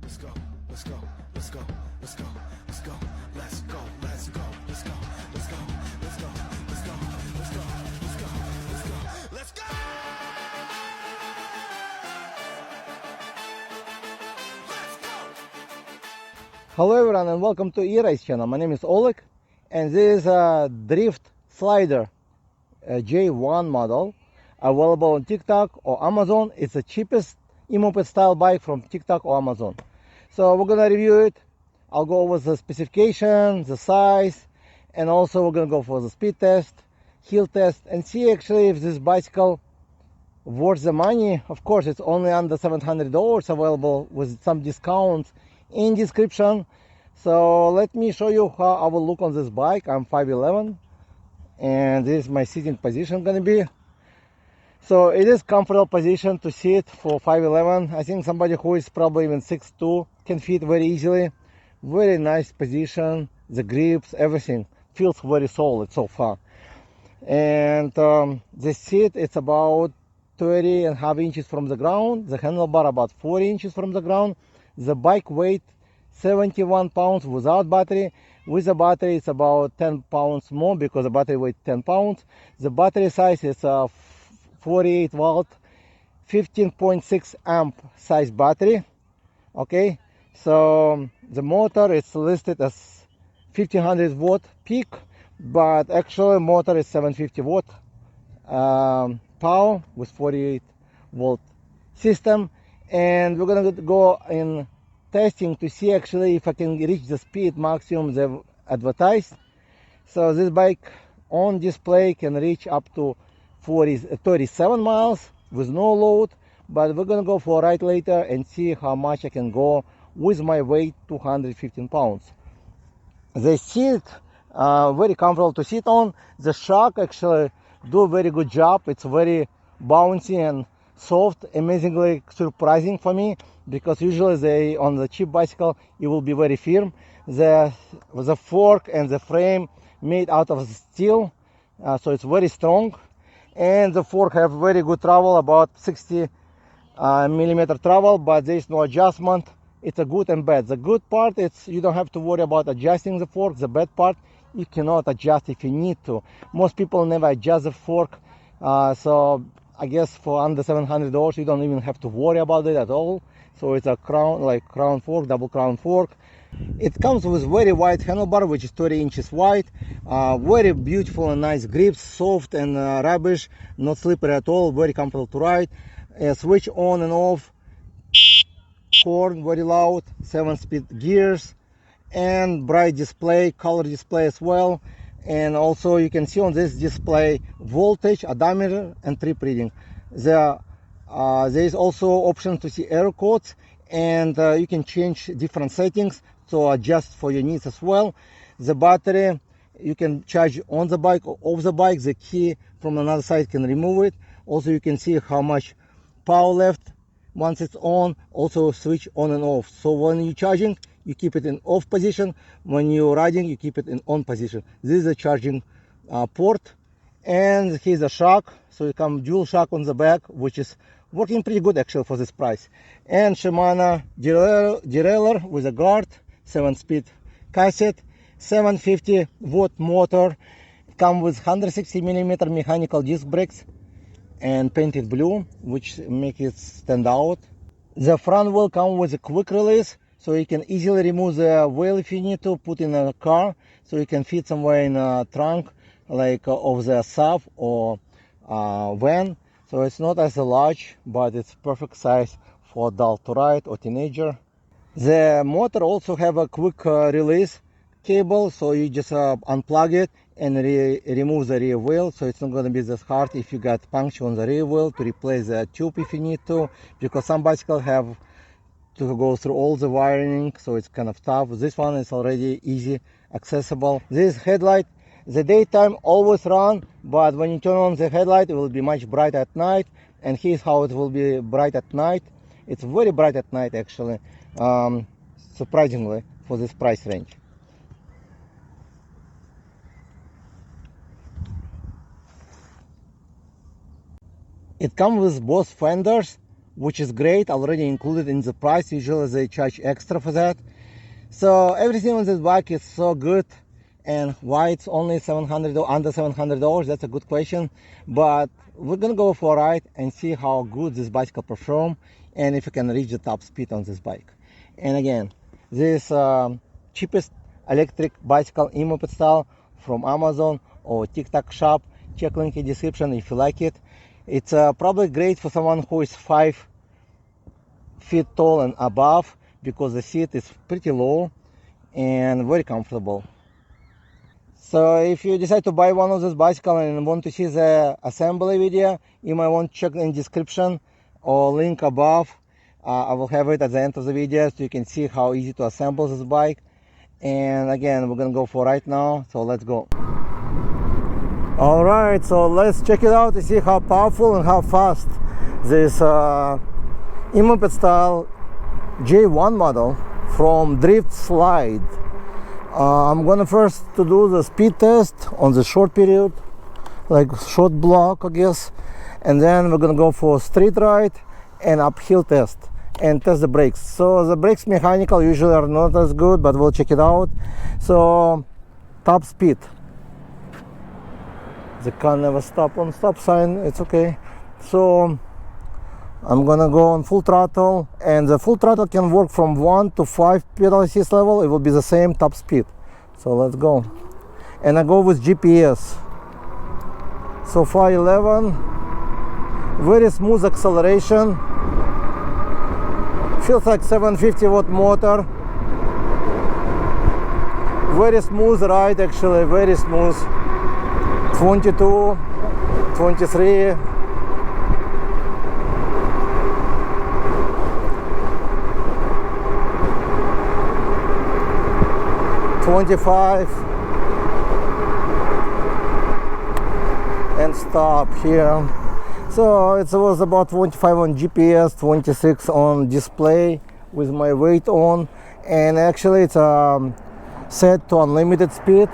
let's go, let's go, let's go, let's go, let's go, let's go, let's go, let's go, let's go, let's go, let's go, let's go, let's go, let's go, let's go. Hello everyone and welcome to E-Race channel. My name is Oleg and this is a drift slider J1 model available on TikTok or Amazon. It's the cheapest e-moped style bike from TikTok or Amazon. So we're gonna review it. I'll go over the specifications, the size, and also we're gonna go for the speed test, hill test, and see actually if this bicycle worth the money. Of course, it's only under $700 available with some discounts in description. So let me show you how I will look on this bike. I'm 5'11", and this is my sitting position gonna be. So it is comfortable position to sit for 5'11". I think somebody who is probably even 6'2" can fit very easily. Very nice position, the grips, everything feels very solid so far. And the seat, it's about 30.5 inches from the ground. The handlebar about 40 inches from the ground. The bike weight 71 pounds without battery. With the battery, it's about 10 pounds more because the battery weighs 10 pounds. The battery size is a 48 volt, 15.6 amp size battery. Okay, so the motor is listed as 1500 watt peak, but actually motor is 750 watt power with 48 volt system. And we're gonna go in testing to see actually if I can reach the speed maximum they've advertised. So this bike on display can reach up to 37 miles with no load, but we're gonna go for a ride later and see how much I can go with my weight 215 pounds. The seat very comfortable to sit on. The shock actually do a very good job. It's very bouncy and soft, amazingly surprising for me, because usually they on the cheap bicycle it will be very firm. The fork and the frame made out of steel, so it's very strong, and the fork have very good travel, about 60 millimeter travel, but there is no adjustment. It's a good and bad. The good part is you don't have to worry about adjusting the fork. The bad part, you cannot adjust if you need to. Most people never adjust the fork, so I guess for under $700 you don't even have to worry about it at all. So it's a crown fork, double crown fork. It comes with very wide handlebar, which is 30 inches wide. Very beautiful and nice grips, soft and rubbish, not slippery at all, very comfortable to ride. Switch on and off, horn very loud, 7-speed gears, and bright display, color display as well. And also you can see on this display voltage, odometer, and trip reading. There is also option to see error codes, and you can change different settings to adjust for your needs as well. The battery, you can charge on the bike or off the bike. The key from another side can remove it. Also you can see how much power left once it's on. Also switch on and off. So when you're charging, you keep it in off position. When you're riding, you keep it in on position. This is a charging port. And here's a shock. So you come dual shock on the back, which is working pretty good actually for this price. And Shimano derailleur with a guard, 7-speed cassette, 750 watt motor. Come with 160 millimeter mechanical disc brakes and painted blue, which make it stand out. The front wheel comes with a quick release, so you can easily remove the wheel if you need to, put in a car, so you can fit somewhere in a trunk, like of the sub or van. So it's not as large, but it's perfect size for adult to ride or teenager. The motor also have a quick release cable, so you just unplug it and remove the rear wheel. So it's not going to be that hard if you got puncture on the rear wheel to replace the tube if you need to, because some bicycles have to go through all the wiring, so it's kind of tough. This one is already easy accessible. This headlight, the daytime always run, but when you turn on the headlight it will be much bright at night. And here's how it will be bright at night. It's very bright at night actually, surprisingly for this price range. It comes with both fenders, which is great, already included in the price. Usually they charge extra for that. So everything on this bike is so good. And why it's only $700 or under $700? That's a good question. But we're gonna go for a ride and see how good this bicycle perform and if you can reach the top speed on this bike. And again, this cheapest electric bicycle in moped style from Amazon or TikTok shop. Check link in description if you like it. It's probably great for someone who is 5 feet tall and above, because the seat is pretty low and very comfortable. So if you decide to buy one of those bicycles and want to see the assembly video, you might want to check in description or link above. I will have it at the end of the video so you can see how easy to assemble this bike. And again, we're gonna go for right now, so let's go. All right, so let's check it out to see how powerful and how fast this moped style J1 model from Drift Slide. I'm gonna first to do the speed test on the short period, like short block, I guess, and then we're gonna go for street ride and uphill test and test the brakes. So the brakes mechanical usually are not as good, but we'll check it out. So top speed. The car never stop on stop sign, it's okay. So I'm gonna go on full throttle, and the full throttle can work from 1 to 5 pedal assist level. It will be the same top speed. So let's go. And I go with GPS. So far 11. Very smooth acceleration. Feels like 750 watt motor. Very smooth ride, actually, very smooth. 22, 23. 25 and stop here. So it was about 25 on GPS, 26 on display with my weight on, and actually it's set to unlimited speed.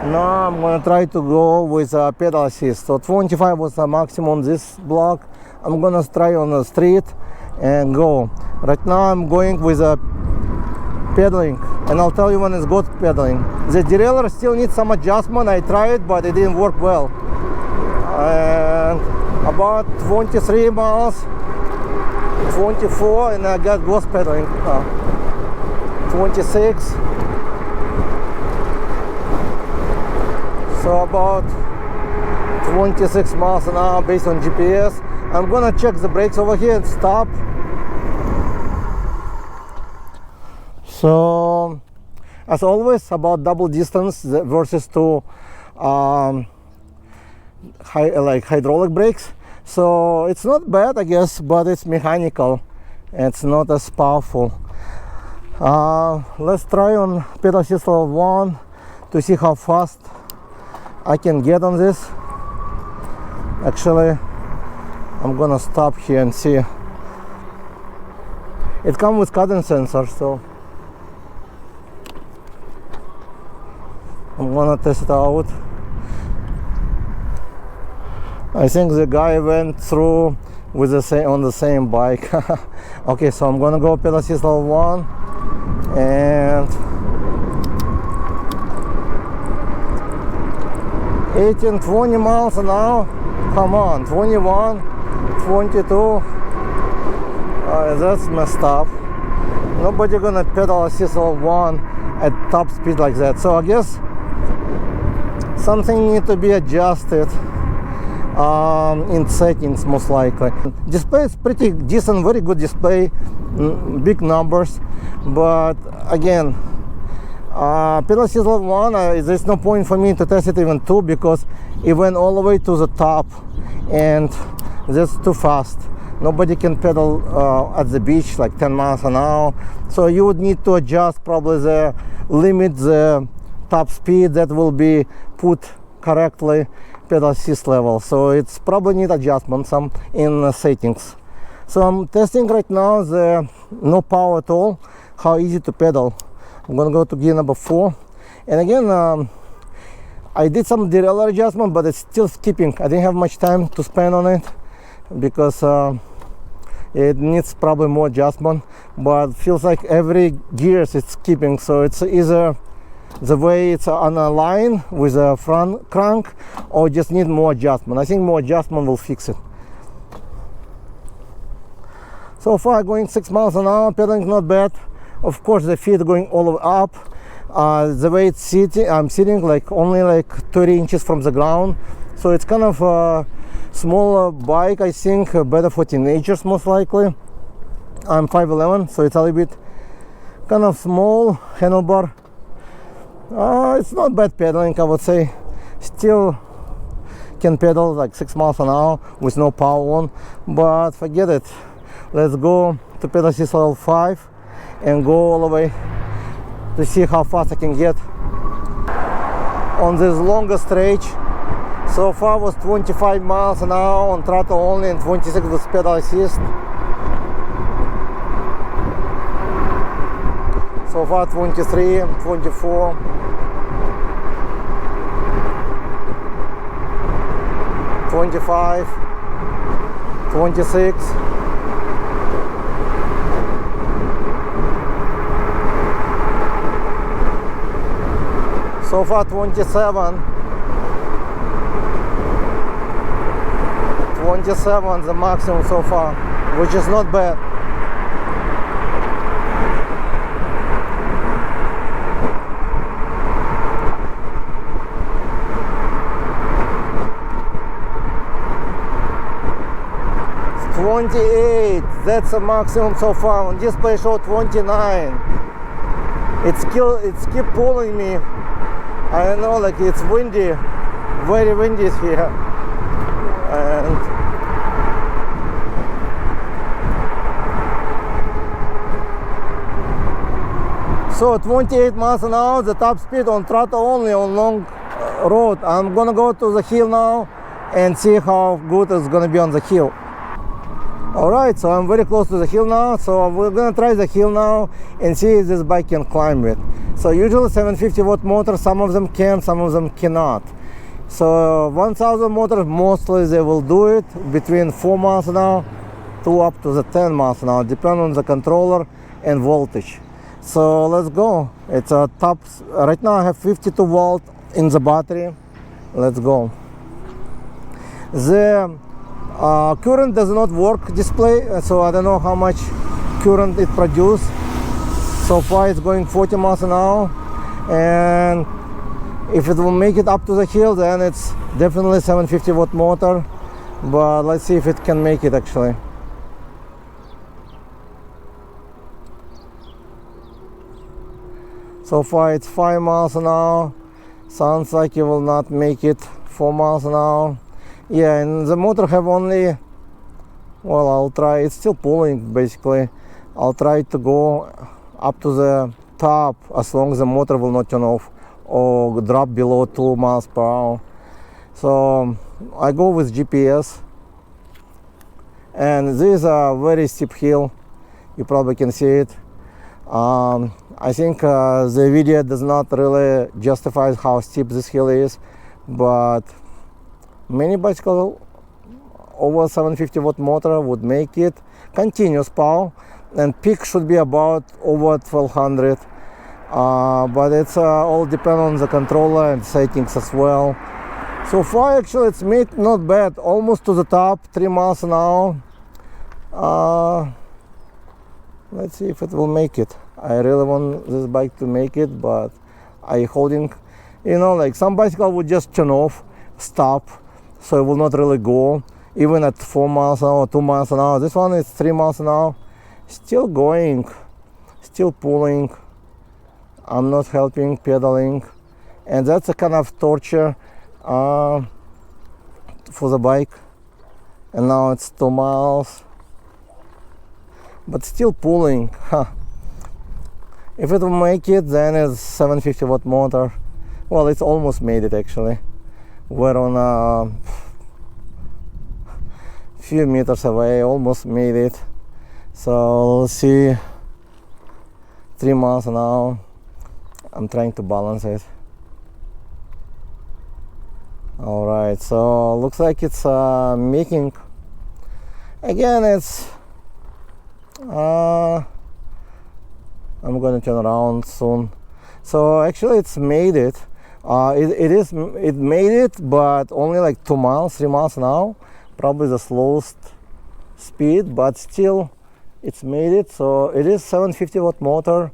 Now I'm gonna try to go with a pedal assist. So 25 was the maximum this block. I'm gonna try on the street and go. Right now I'm going with a pedaling, and I'll tell you when it's good pedaling. The derailleur still needs some adjustment. I tried, but it didn't work well. And about 23 miles, 24, and I got ghost pedaling. 26. So about 26 miles an hour based on GPS. I'm gonna check the brakes over here and stop. So, as always, about double distance versus to hydraulic brakes. So it's not bad, I guess, but it's mechanical. It's not as powerful. Let's try on pedal assist level 1 to see how fast I can get on this. Actually, I'm gonna stop here and see. It comes with cadence sensor, so I'm gonna test it out. I think the guy went through with the same on the same bike. Okay, so I'm gonna go pedal assist level 1 and 18, 20 miles an hour. Come on, 21, 22. That's messed up. Nobody gonna pedal assist level 1 at top speed like that. So I guess something need to be adjusted in settings, most likely. Display is pretty decent, very good display, big numbers, but again, pedal assist level 1, there's no point for me to test it even 2, because it went all the way to the top, and that's too fast. Nobody can pedal at the beach like 10 miles an hour, so you would need to adjust probably the limit, the top speed that will be put correctly pedal assist level. So it's probably need adjustment some in settings. So I'm testing right now the no power at all, how easy to pedal. I'm gonna go to gear number 4, and again I did some derailleur adjustment, but it's still skipping. I didn't have much time to spend on it because It needs probably more adjustment, but feels like every gears it's keeping, so it's either the way it's on a line with a front crank or just need more adjustment. I think more adjustment will fix it. So far going 6 miles an hour, pedaling not bad. Of course the feet going all the way up. The way it's sitting, I'm sitting like only like 30 inches from the ground, so it's kind of a smaller bike. I think better for teenagers most likely. I'm 5'11", so it's a little bit kind of small handlebar. It's not bad pedaling, I would say. Still can pedal like 6 miles an hour with no power on, but forget it. Let's go to pedal level 5 and go all the way to see how fast I can get on this longer stretch. So far was 25 miles an hour on throttle only and 26 with pedal assist. So far 23, 24. 25, 26. So far 27. 27 the maximum so far, which is not bad. It's 28, that's the maximum so far. On display show 29. It's keep pulling me. I don't know, like it's windy, very windy here. And so 28 miles an hour, the top speed on throttle only on long road. I'm gonna go to the hill now and see how good it's gonna be on the hill. Alright, so I'm very close to the hill now, so we're gonna try the hill now and see if this bike can climb it. So usually 750 watt motor, some of them can, some of them cannot. So 1000 motors, mostly they will do it between 4 miles an hour to up to the 10 miles an hour, depending on the controller and voltage. So let's go. It's a top, right now I have 52 volt in the battery. Let's go. The current does not work display, so I don't know how much current it produces. So far it's going 40 miles an hour, and if it will make it up to the hill, then it's definitely 750 watt motor, but let's see if it can make it actually. So far it's 5 miles an hour. Sounds like it will not make it 4 miles an hour. Yeah, and the motor have only, well, I'll try, it's still pulling basically. I'll try to go up to the top as long as the motor will not turn off or drop below 2 miles per hour. So I go with GPS, and this is a very steep hill. You probably can see it. I think the video does not really justify how steep this hill is, but many bicycles over 750 watt motor would make it. Continuous power, and peak should be about over 1200. But it's all depend on the controller and settings as well. So far actually it's made not bad, almost to the top, 3 miles an hour. Let's see if it will make it. I really want this bike to make it, but I holding, you know, like some bicycle would just turn off, stop, so it will not really go even at 4 miles an hour, 2 miles an hour. This one is 3 miles an hour, still going, still pulling. I'm not helping pedaling, and that's a kind of torture for the bike. And now it's 2 miles, but still pulling. If it will make it, then it's 750 watt motor. Well, it's almost made it actually. We're on a few meters away, almost made it. So let's see, 3 miles an hour. I'm trying to balance it. All right, so looks like it's making. Again, it's I'm gonna turn around soon. So actually it's made it. It made it, but only like 2 miles, 3 miles an hour. Probably the slowest speed, but still it's made it. So it is 750 watt motor.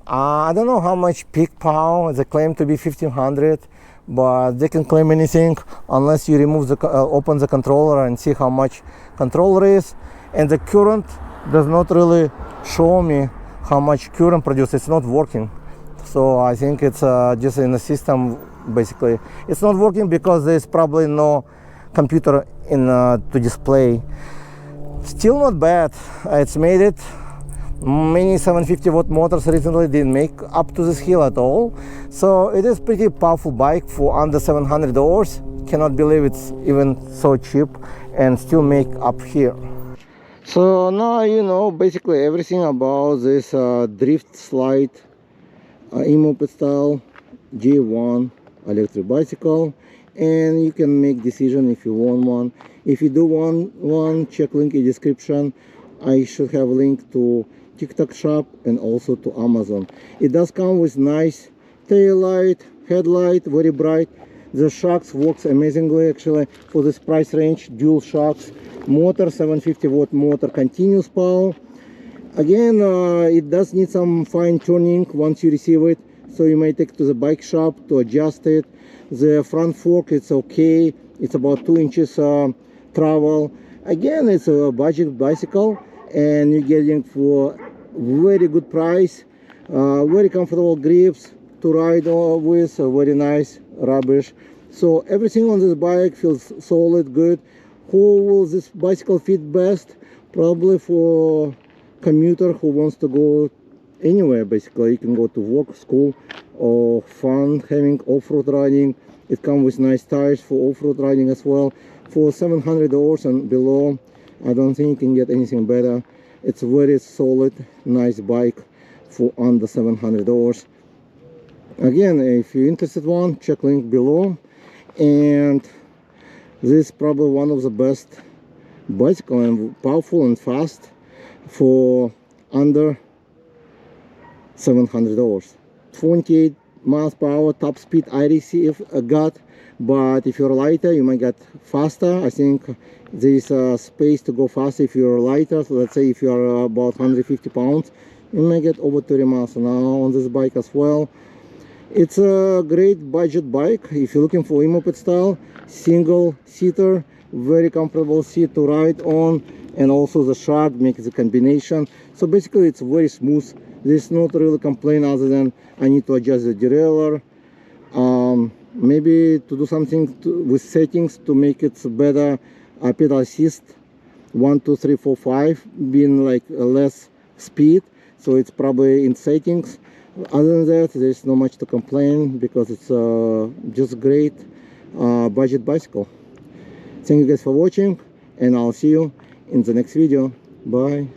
I don't know how much peak power. They claim to be 1500, but they can claim anything unless you remove the open the controller and see how much controller is. And the current does not really show me how much current produced. It's not working. So I think it's just in the system. Basically it's not working because there's probably no computer in to display. Still not bad. It's made it. Many 750 watt motors recently didn't make up to this hill at all. So it is pretty powerful bike for under $700. Cannot believe it's even so cheap and still make up here. So now you know basically everything about this drift slide e-moped style G1 electric bicycle, and you can make decision if you want one. If you do want one, check link in description. I should have a link to TikTok shop and also to Amazon. It does come with nice tail light, headlight, very bright. The shocks works amazingly actually for this price range. Dual shocks, motor 750 watt motor, continuous power. Again, it does need some fine tuning once you receive it, so you may take it to the bike shop to adjust it. The front fork, it's okay. It's about 2 inches travel. Again, it's a budget bicycle and you're getting for very good price, very comfortable grips to ride with, very nice rubbish. So everything on this bike feels solid, good. Who will this bicycle fit best? Probably for commuter who wants to go anywhere. Basically you can go to work, school, or fun having off-road riding. It comes with nice tires for off-road riding as well. For $700 and below, I don't think you can get anything better. It's a very solid, nice bike for under $700. Again, if you're interested one, check link below. And this is probably one of the best bicycle, and powerful and fast for under $700. 28 miles per hour top speed I got, but if you're lighter you might get faster. I think there's space to go faster if you're lighter. So let's say if you're about 150 pounds, you may get over 30 miles an hour on this bike as well. It's a great budget bike if you're looking for e-moped style, single seater, very comfortable seat to ride on, and also the shock makes the combination. So basically it's very smooth. There's not really complaint other than I need to adjust the derailleur, maybe to do something with settings to make it better. Pedal assist 1, 2, 3, 4, 5 being like less speed, so it's probably in settings. Other than that, there's not much to complain because it's just great budget bicycle. Thank you guys for watching, and I'll see you in the next video. Bye.